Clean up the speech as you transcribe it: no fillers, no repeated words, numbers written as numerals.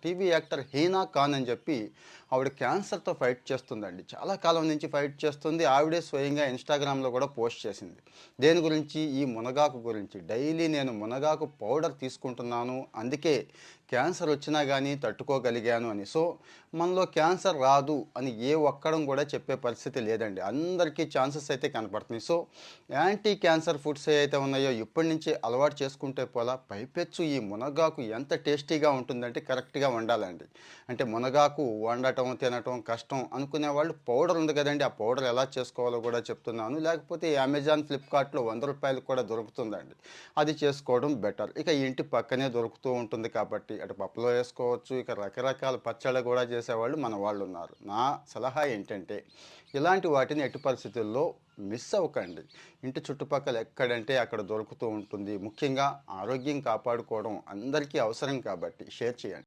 TV actor Hina Khan అని చెప్పి ఆవిడ క్యాన్సర్తో ఫైట్ చేస్తుందండి. చాలా కాలం నుంచి ఫైట్ చేస్తుంది. ఆవిడే స్వయంగా ఇన్‌స్టాగ్రామ్‌లో కూడా పోస్ట్ చేసింది. దేని గురించి? ఈ మునగాకు గురించి. డైలీ నేను మునగాకు పౌడర్ తీసుకుంటున్నాను. అందుకే క్యాన్సర్ వచ్చినా గానీ తట్టుకోగలిగాను అని. సో, మనలో క్యాన్సర్ రాదు అని ఏ ఒక్కడం కూడా చెప్పే పరిస్థితి లేదండి. అందరికీ ఛాన్సెస్ అయితే కనపడుతున్నాయి. సో, యాంటీ క్యాన్సర్ ఫుడ్స్ ఏవైతే ఉన్నాయో ఇప్పటి నుంచే అలవాటు చేసుకుంటే పోలా. పైపెచ్చు ఈ మునగాకు ఎంత టేస్టీగా ఉంటుందంటే కరెక్ట్‌గా వండాలండి. అంటే మునగాకు వండటం, తినటం కష్టం అనుకునే వాళ్ళు పౌడర్ ఉంది కదండీ! ఆ పౌడర్ ఎలా చేసుకోవాలో కూడా చెప్తున్నాను. లేకపోతే అమెజాన్, ఫ్లిప్‌కార్ట్‌లో రూ. 100 కూడా దొరుకుతుందండి. అది చేసుకోవడం బెటర్. ఇక ఇంటి పక్కనే దొరుకుతూ ఉంటుంది కాబట్టి అటు పప్పులో వేసుకోవచ్చు. ఇక రకరకాల పచ్చళ్ళు కూడా చేసేవాళ్ళు మన వాళ్ళున్నారు. నా సలహా ఏంటంటే ఇలాంటి వాటిని ఎట్టి పరిస్థితుల్లో మిస్ అవ్వకండి. ఇంటి చుట్టుపక్కల ఎక్కడంటే అక్కడ దొరుకుతూ ఉంటుంది. ముఖ్యంగా ఆరోగ్యం కాపాడుకోవడం అందరికీ అవసరం కాబట్టి షేర్ చేయండి.